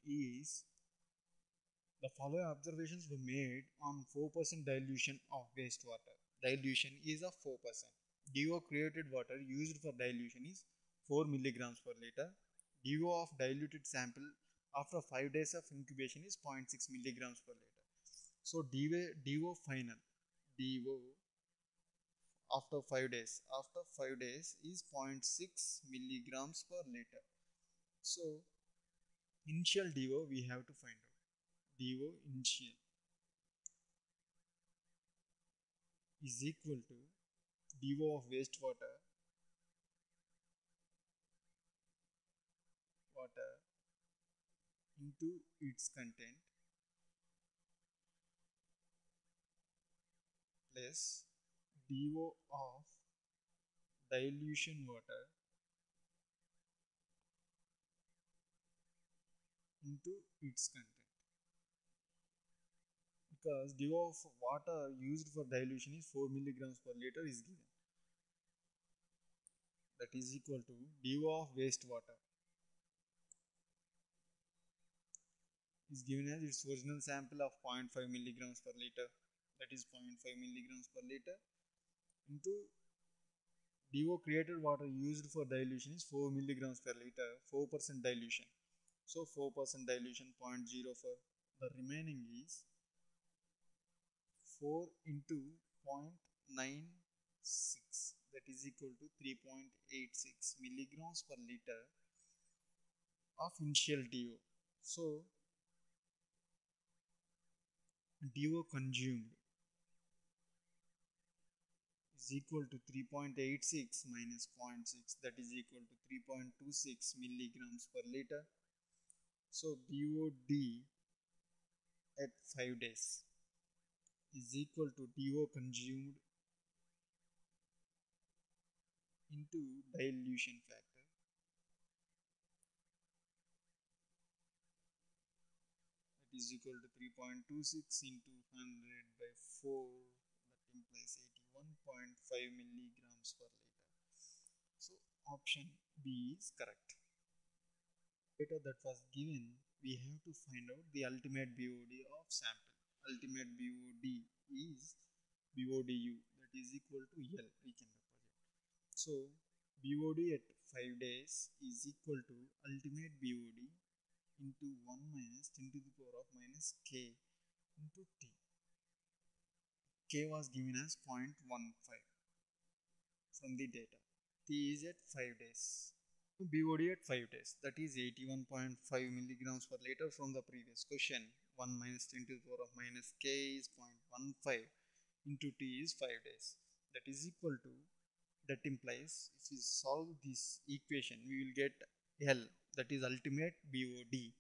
is the following observations were made on 4% dilution of wastewater. Dilution is of 4%. DO created water used for dilution is 4 milligrams per liter. DO of diluted sample after 5 days of incubation is 0.6 milligrams per liter. So DO final, DO after 5 days is 0.6 milligrams per liter. So initial DO we have to find out. DO initial is equal to DO of water into its content plus DO of dilution water into its content, because DO of water used for dilution is 4 milligrams per liter is given, that is equal to DO of wastewater is given as its original sample of 0.5 milligrams per liter, that is 0.5 milligrams per liter, into DO created water used for dilution is 4 milligrams per liter, 4% dilution. So 4% dilution 0.04. The remaining is 4 into 0.96, that is equal to 3.86 milligrams per liter of initial DO. So DO consumed is equal to 3.86 minus 0.6, that is equal to 3.26 milligrams per liter. So DOD at 5 days is equal to DO consumed into dilution factor, that is equal to 3.26 into 100 by 4, that implies 81.5 milligrams per liter. So option B is correct. Data that was given, we have to find out the ultimate BOD of sample. Ultimate BOD is BODU, that is equal to L, we can represent. So BOD at 5 days is equal to ultimate BOD into 1 minus 10 to the power of minus K into T. K was given as 0.15 from the data. T is at 5 days. BOD at 5 days, that is 81.5 milligrams per liter from the previous question. 1 minus 10 to the power of minus K is 0.15 into T is 5 days. That is equal to, that implies if we solve this equation, we will get L, that is ultimate BOD,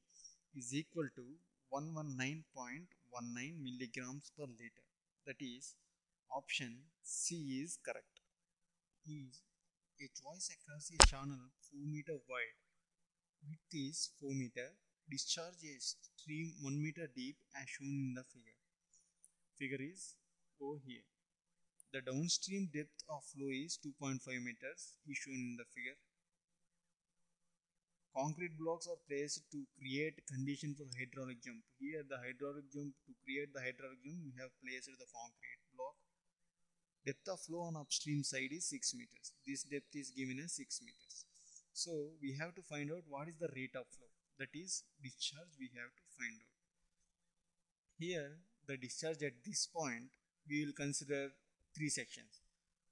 is equal to 119.19 milligrams per liter. That is option C is correct. Is a choice across a channel 4 meter wide, width is 4 meter, discharge a stream 1 meter deep as shown in the figure. Figure is O here. The downstream depth of flow is 2.5 meters is shown in the figure. Concrete blocks are placed to create condition for hydraulic jump. Here the hydraulic jump, to create the hydraulic jump we have placed the concrete block. Depth of flow on upstream side is 6 meters. This depth is given as 6 meters. So we have to find out what is the rate of flow, that is discharge we have to find out. Here the discharge at this point we will consider 3 sections.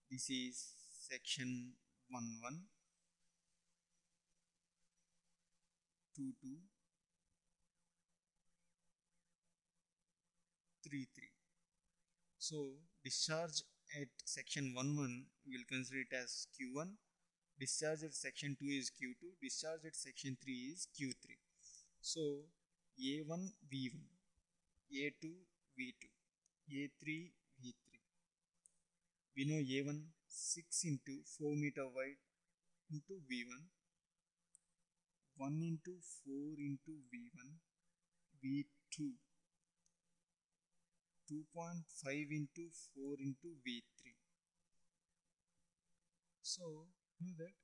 This is section 11, 22, 33. So discharge at section 11 we will consider it as Q1, discharge at section 2 is Q2, discharge at section 3 is Q3. So A1 V1, A2 V2, A3 V3. We know A1 6 into 4 meter wide into V1, 1 into 4 into V1, V2, 2.5 into 4 into V3. So know that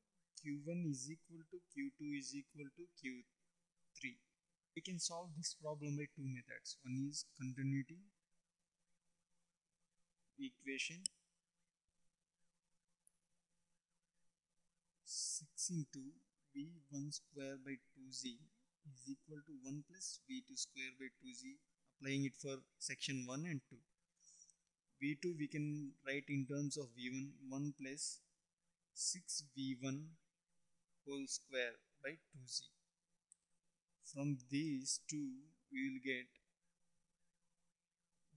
Q1 is equal to Q2 is equal to Q3. We can solve this problem by two methods. One is continuity equation, 6 into v1 square by 2z is equal to 1 plus v2 square by 2z, applying it for section 1 and 2. v2 we can write in terms of v1, 1 plus 6v1 whole square by 2z. From these two we will get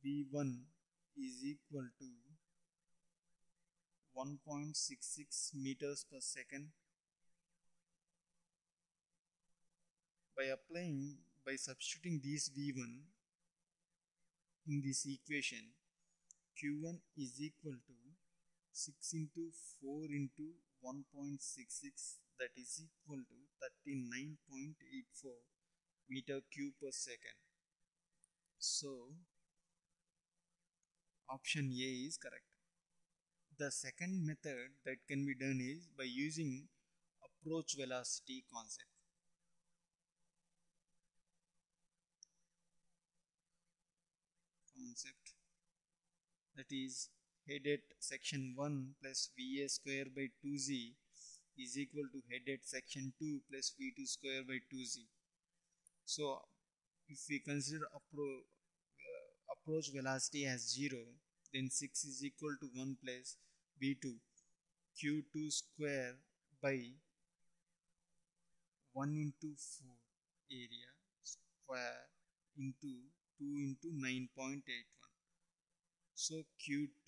v1 is equal to 1.66 meters per second. By substituting this v1 in this equation, q1 is equal to 6 into 4 into 1.66, that is equal to 39.84 meter cube per second. So option A is correct. The second method that can be done is by using approach velocity concept. That is, head at section 1 plus VA square by 2z is equal to head at section 2 plus V2 square by 2z. So if we consider approach velocity as 0, then 6 is equal to 1 plus V2 q2 square by 1 into 4 area square into 2 into 9.81. So q2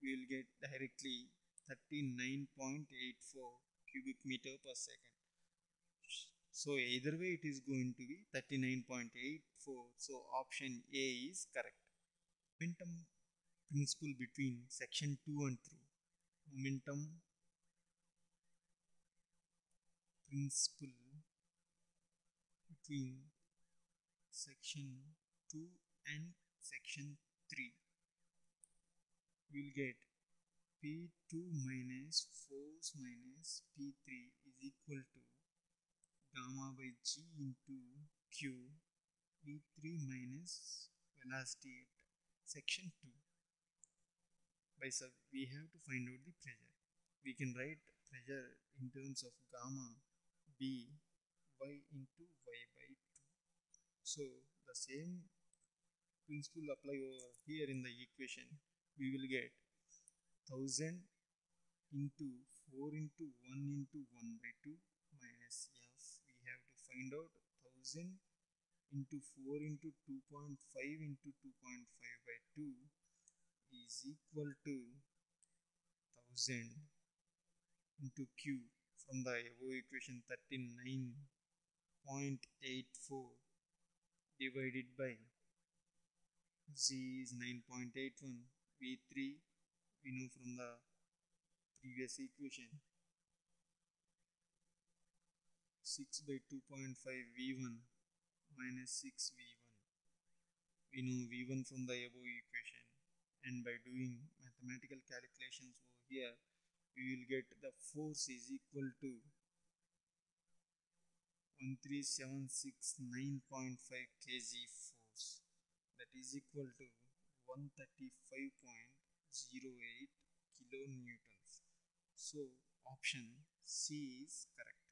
we will get directly 39.84 cubic meter per second. So either way it is going to be 39.84. So option A is correct. Momentum principle between section 2 and 3. Momentum principle between section 2 and section 3. We will get P2 minus force minus P3 is equal to gamma by G into Q V3 minus velocity at section 2. We have to find out the pressure. We can write pressure in terms of gamma B y into y by 2. So the same principle apply over here in the equation. We will get 1000 into 4 into 1 into 1 by 2 minus F. We have to find out 1000 into 4 into 2.5 into 2.5 by 2 is equal to 1000 into Q from the above equation 39.84 divided by Z is 9.81. V3 we know from the previous equation 6 by 2.5 V1 minus 6 V1. We know V1 from the above equation, and by doing mathematical calculations over here we will get the force is equal to 13769.5 kg force, that is equal to 135.08 kilonewtons. So option C is correct.